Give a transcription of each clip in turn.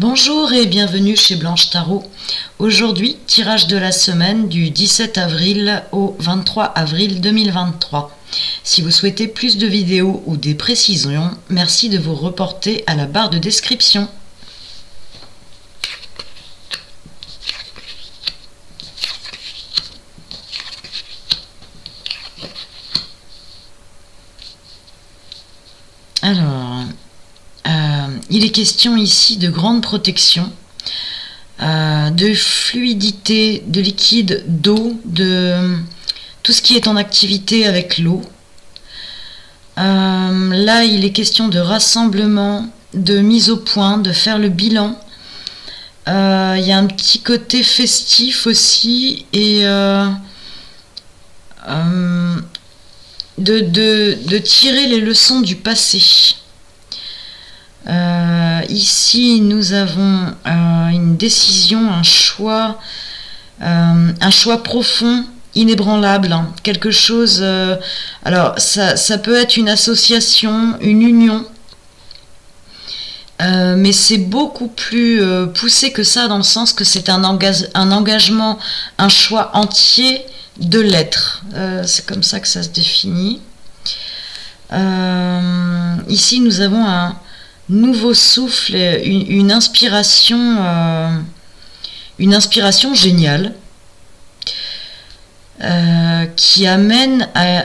Bonjour et bienvenue chez Blanche Tarot. Aujourd'hui, tirage de la semaine du 17 avril au 23 avril 2023. Si vous souhaitez plus de vidéos ou des précisions, merci de vous reporter à la barre de description. Alors, il est question ici de grande protection, de fluidité, de liquide, d'eau, de tout ce qui est en activité avec l'eau. Là, il est question de rassemblement, de mise au point, de faire le bilan. Il y a un petit côté festif aussi et de tirer les leçons du passé. Ici, nous avons une décision, un choix profond, inébranlable, hein. Quelque chose. Alors, ça peut être une association, une union, mais c'est beaucoup plus poussé que ça, dans le sens que c'est un engagement, un choix entier de l'être. C'est comme ça que ça se définit. Ici, nous avons un nouveau souffle, une inspiration géniale qui amène à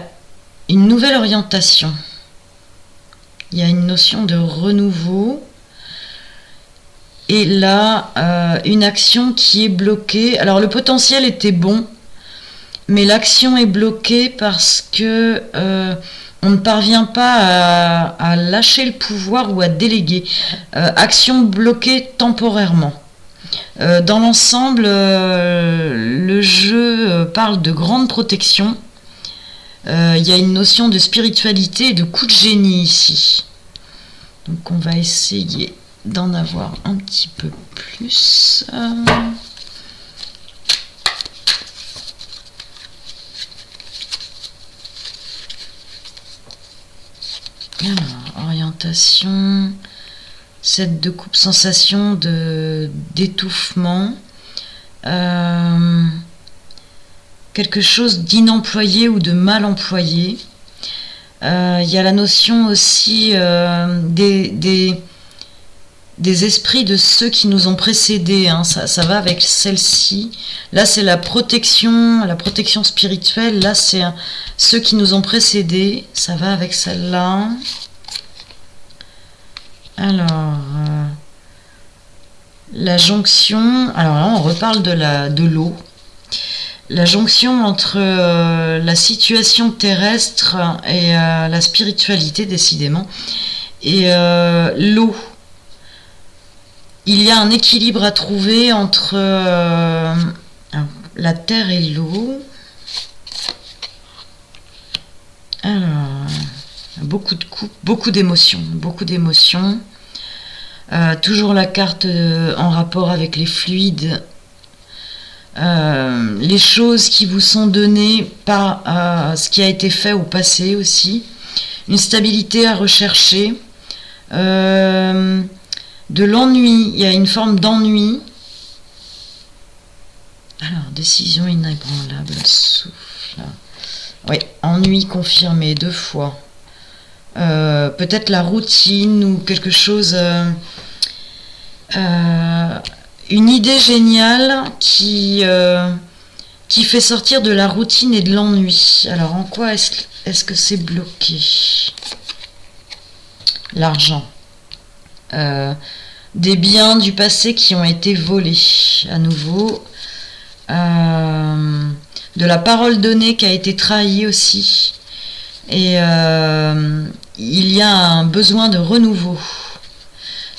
une nouvelle orientation. Il y a une notion de renouveau et là une action qui est bloquée. Alors le potentiel était bon, mais l'action est bloquée parce que on ne parvient pas à lâcher le pouvoir ou à déléguer. Action bloquée temporairement. Dans l'ensemble, le jeu parle de grande protection. Il y a une notion de spiritualité et de coup de génie ici. Donc on va essayer d'en avoir un petit peu plus. Alors, orientation, 7 de coupe, sensation d'étouffement, quelque chose d'inemployé ou de mal employé. Il y a la notion aussi des esprits de ceux qui nous ont précédés, hein. Ça va avec celle-ci. Là, c'est la protection spirituelle. Là, c'est ceux qui nous ont précédés. Ça va avec celle-là. Alors, la jonction. Alors là, on reparle de l'eau. La jonction entre la situation terrestre et la spiritualité, décidément. Et l'eau. Il y a un équilibre à trouver entre la terre et l'eau. Alors, beaucoup de coups, beaucoup d'émotions. Toujours la carte en rapport avec les fluides. Les choses qui vous sont données par ce qui a été fait au passé aussi. Une stabilité à rechercher. De l'ennui, il y a une forme d'ennui. Alors, décision inébranlable, souffle. Oui, ennui confirmé 2 fois. Peut-être la routine ou quelque chose. Une idée géniale qui fait sortir de la routine et de l'ennui. Alors, en quoi est-ce que c'est bloqué? L'argent. Des biens du passé qui ont été volés à nouveau, de la parole donnée qui a été trahie aussi, et il y a un besoin de renouveau.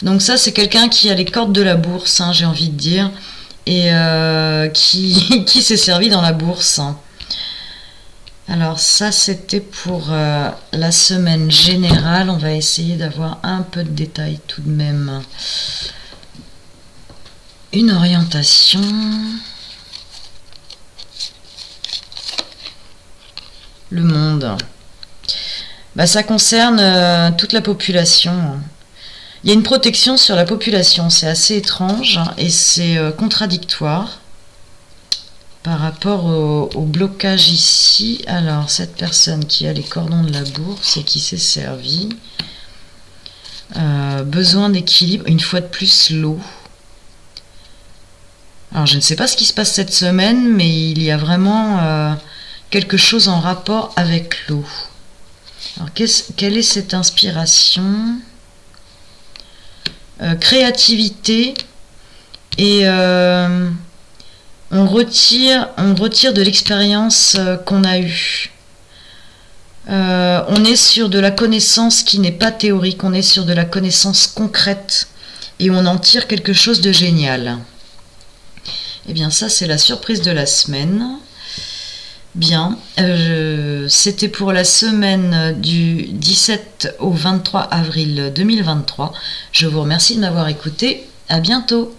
Donc ça, c'est quelqu'un qui a les cordes de la bourse, hein, j'ai envie de dire, et qui s'est servi dans la bourse, hein. Alors ça, c'était pour la semaine générale. On va essayer d'avoir un peu de détails tout de même. Une orientation. Le monde. Ça concerne toute la population. Il y a une protection sur la population, c'est assez étrange et c'est contradictoire par rapport au blocage ici. Alors, cette personne qui a les cordons de la bourse et qui s'est servie. Besoin d'équilibre, une fois de plus l'eau. Alors, je ne sais pas ce qui se passe cette semaine, mais il y a vraiment quelque chose en rapport avec l'eau. Alors, quelle est cette inspiration? Créativité et on retire de l'expérience qu'on a eue. On est sur de la connaissance qui n'est pas théorique, on est sur de la connaissance concrète et on en tire quelque chose de génial. Et bien ça c'est la surprise de la semaine. Bien, c'était pour la semaine du 17 au 23 avril 2023. Je vous remercie de m'avoir écouté. À bientôt.